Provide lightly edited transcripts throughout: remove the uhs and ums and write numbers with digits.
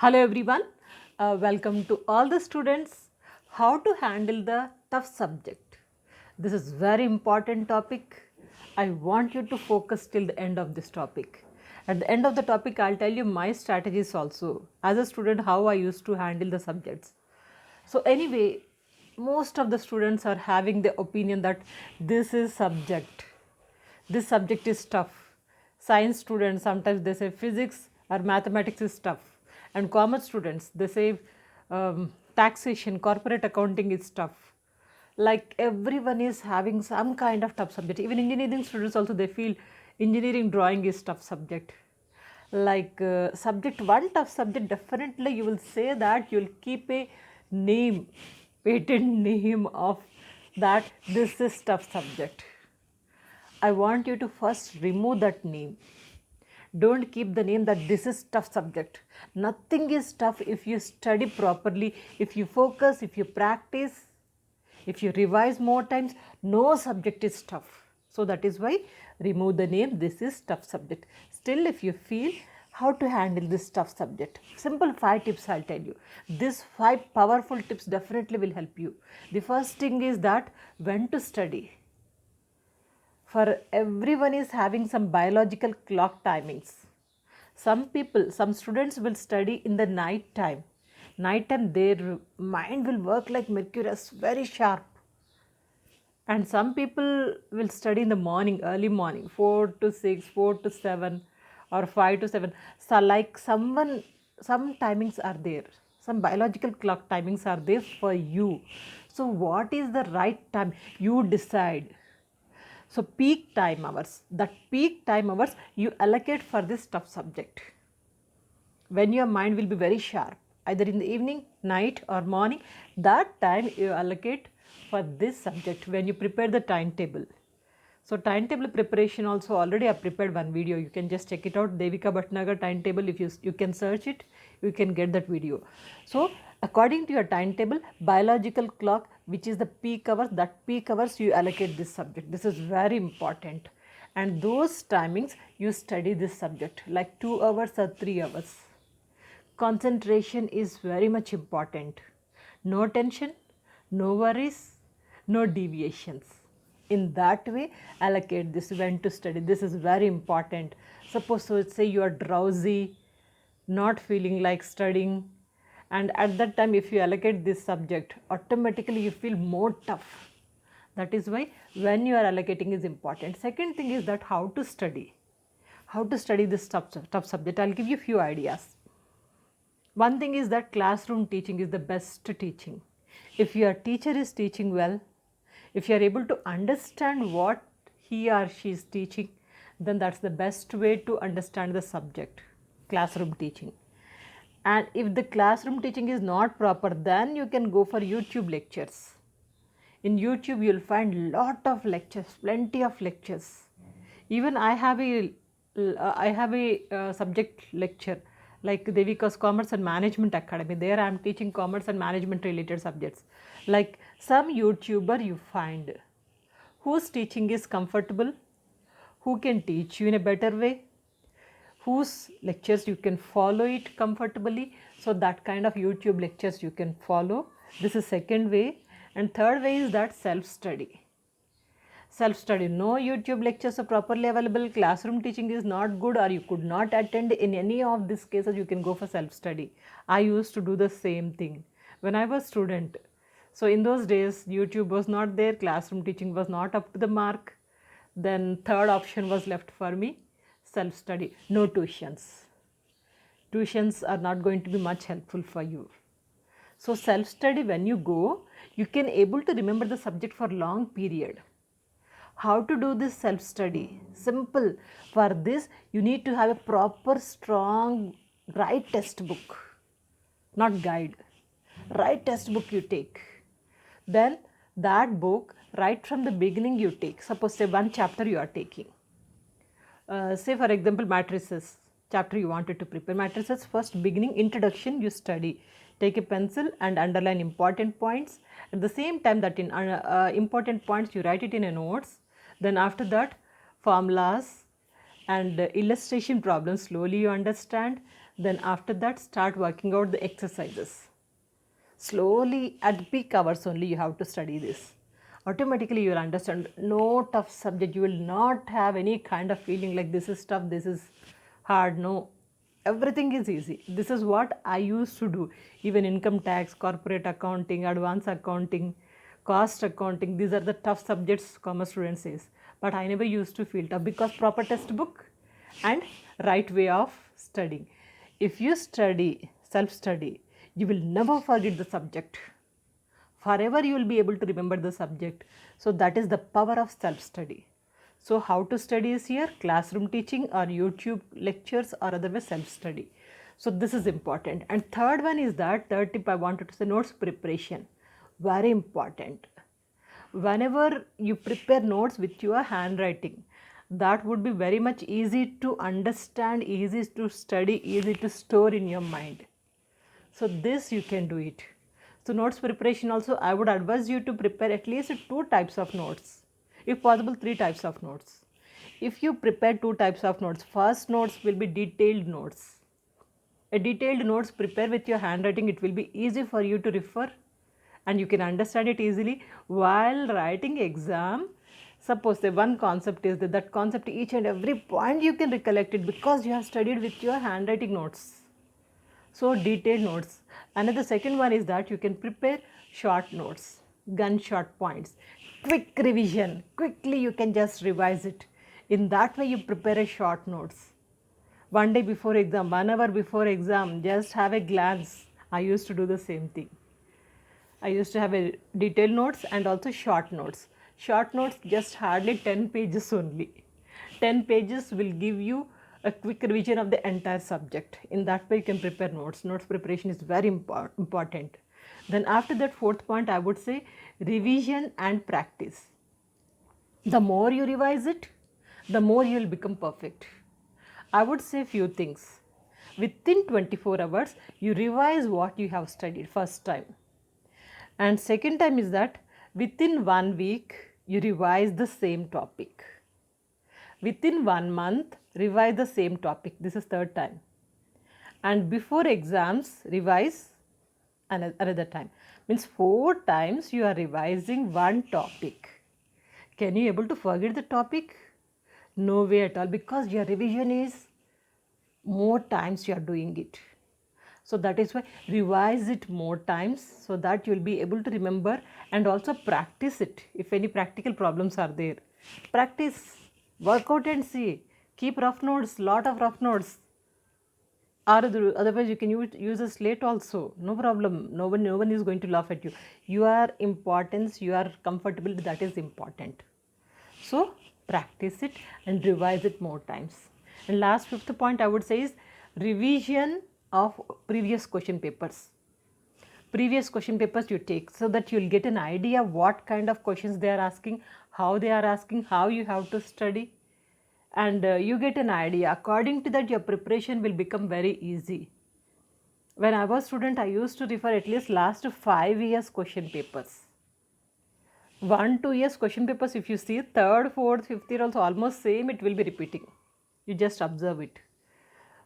Hello everyone, welcome to all the students. How to handle the tough subject. This is very important topic. I want you to focus till the end of this topic. At the end of the topic, I'll tell you my strategies also as a student how I used to handle the subjects. So anyway, most of the students are having the opinion that this subject is tough. Science students sometimes they say physics or mathematics is tough, and commerce students they say taxation, corporate accounting is tough. Like everyone is having some kind of tough subject. Even engineering students also they feel engineering drawing is tough subject. Like subject one tough subject, definitely you will say that you will keep a name, patent name of that this is tough subject. I want you to first remove that name. Don't keep the name that this is tough subject. Nothing is tough if you study properly, if you focus, if you practice, if you revise more times, no subject is tough. So that is why remove the name this is tough subject. Still if you feel how to handle this tough subject, simple 5 tips I'll tell you. These 5 powerful tips definitely will help you. The first thing is that when to study. For everyone is having some biological clock timings. Some students will study in the night time. Night time their mind will work like mercurius, very sharp. And some people will study in the morning, early morning, 4 to 6, 4 to 7 or 5 to 7. So like some timings are there. Some biological clock timings are there for you. So what is the right time? You decide. So peak time hours, that peak time hours you allocate for this tough subject. When your mind will be very sharp, either in the evening, night or morning, that time you allocate for this subject when you prepare the timetable. So timetable preparation also already I prepared one video. You can just check it out. Devika Bhatnagar timetable. If you can search it, you can get that video. So according to your timetable, biological clock, which is the peak hours, that peak hours you allocate this subject. This is very important. And those timings you study this subject like 2 hours or 3 hours. Concentration is very much important. No tension, no worries, no deviations. In that way, allocate this when to study. This is very important. Suppose so say you are drowsy, not feeling like studying, and at that time if you allocate this subject, automatically you feel more tough. That is why when you are allocating is important. Second thing is that how to study. How to study this tough subject. I'll give you few ideas. One thing is that classroom teaching is the best teaching. If your teacher is teaching well, if you are able to understand what he or she is teaching, then that's the best way to understand the subject, classroom teaching. And if the classroom teaching is not proper, then you can go for YouTube lectures. In YouTube, you'll find lot of lectures, plenty of lectures. Even I have a subject lecture like Devika's Commerce and Management Academy. There I am teaching commerce and management related subjects. Like some YouTuber you find whose teaching is comfortable, who can teach you in a better way, whose lectures you can follow it comfortably. So that kind of YouTube lectures you can follow. This is second way. And third way is that self-study. Self-study, no YouTube lectures are properly available, classroom teaching is not good or you could not attend, in any of these cases you can go for self-study. I used to do the same thing when I was student. So in those days YouTube was not there, classroom teaching was not up to the mark. Then third option was left for me, self-study, no tuitions. Tuitions are not going to be much helpful for you. So self-study, when you go, you can able to remember the subject for long period. How to do this self-study? Simple. For this, you need to have a proper, strong, right textbook, not guide. Right textbook you take. Then that book, right from the beginning you take. Suppose say one chapter you are taking. Say for example matrices chapter you wanted to prepare. Matrices first beginning introduction you study. Take a pencil and underline important points. At the same time that in important points you write it in a notes. Then after that formulas and illustration problems slowly you understand. Then after that, start working out the exercises. Slowly, at peak hours only, you have to study this. Automatically, you will understand no tough subject. You will not have any kind of feeling like this is tough, this is hard. No, everything is easy. This is what I used to do. Even income tax, corporate accounting, advanced accounting, cost accounting, these are the tough subjects commerce student says. But I never used to feel tough because proper textbook and right way of studying. If you study, self-study, you will never forget the subject. Forever you will be able to remember the subject. So that is the power of self-study. So how to study is here, classroom teaching or YouTube lectures or otherwise self-study. So this is important. And third one is that, third tip I wanted to say, notes preparation. Very important. Whenever you prepare notes with your handwriting, that would be very much easy to understand, easy to study, easy to store in your mind. So this you can do it. So notes preparation also, I would advise you to prepare at least 2 types of notes. If possible, 3 types of notes. If you prepare 2 types of notes, first notes will be detailed notes. A detailed notes prepare with your handwriting, it will be easy for you to refer and you can understand it easily. While writing exam, suppose the one concept is that concept, each and every point you can recollect it because you have studied with your handwriting notes. So detailed notes. Another second one is that you can prepare short notes, gunshot points, quick revision, quickly you can just revise it. In that way you prepare a short notes. One day before exam, 1 hour before exam, just have a glance. I used to do the same thing. I used to have a detailed notes and also short notes. Short notes just hardly 10 pages only. 10 pages will give you a quick revision of the entire subject. In that way you can prepare notes. Notes preparation is very important. Then after that, fourth point I would say revision and practice. The more you revise it, the more you will become perfect. I would say few things. Within 24 hours, you revise what you have studied first time. And second time is that within 1 week, you revise the same topic. Within 1 month, revise the same topic. This is third time. And before exams, revise another time. Means 4 times you are revising one topic. Can you able to forget the topic? No way at all, because your revision is more times you are doing it. So that is why revise it more times so that you will be able to remember, and also practice it. If any practical problems are there, practice, work out and see. Keep rough notes, lot of rough notes. Or otherwise you can use a slate also, no problem. No one is going to laugh at you. Your importance, you are comfortable, that is important. So practice it and revise it more times. And last, fifth point I would say is revision of previous question papers. Previous question papers you take so that you will get an idea what kind of questions they are asking, how they are asking, how you have to study, and you get an idea. According to that, your preparation will become very easy. When I was student, I used to refer at least last 5 years question papers. 1-2 years question papers, if you see, third, fourth, fifth year also almost same, it will be repeating. You just observe it.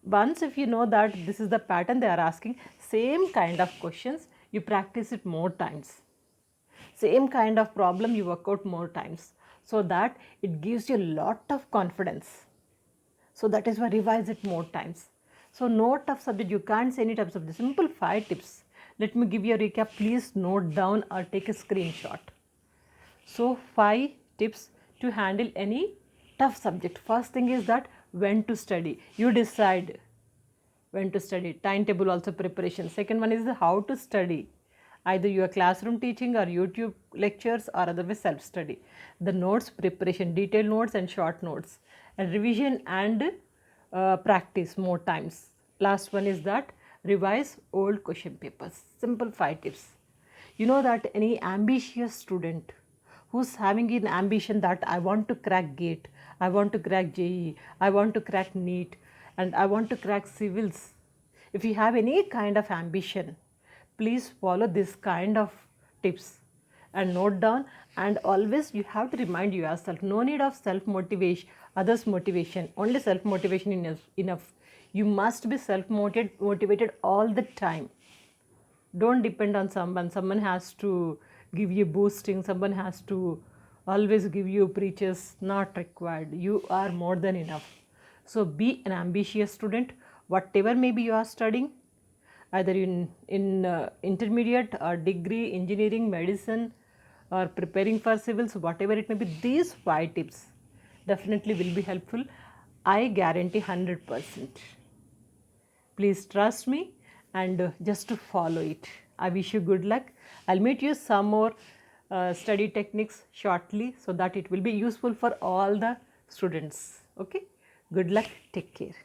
Once if you know that this is the pattern they are asking, same kind of questions, you practice it more times. Same kind of problem you work out more times, so that it gives you a lot of confidence. So that is why revise it more times. So no tough subject, you can't say any tough subject. Simple 5 tips. Let me give you a recap. Please note down or take a screenshot. So 5 tips to handle any tough subject. First thing is that when to study. You decide when to study. Timetable also preparation. Second one is how to study. Either your classroom teaching or YouTube lectures or otherwise self-study. The notes preparation, detailed notes and short notes. And revision and practice more times. Last one is that revise old question papers. Simple 5 tips. You know that any ambitious student who's having an ambition that I want to crack GATE, I want to crack JEE, I want to crack NEET, and I want to crack civils. If you have any kind of ambition, please follow this kind of tips and note down, and always you have to remind yourself, no need of self-motivation, others' motivation, only self-motivation enough. You must be motivated all the time. Don't depend on someone has to give you boosting, someone has to always give you preaches. Not required. You are more than enough. So be an ambitious student, whatever maybe you are studying, either in intermediate or degree, engineering, medicine, or preparing for civils, whatever it may be. These 5 tips definitely will be helpful. I guarantee 100%. Please trust me and just to follow it. I wish you good luck. I'll meet you some more study techniques shortly so that it will be useful for all the students. Okay? Good luck. Take care.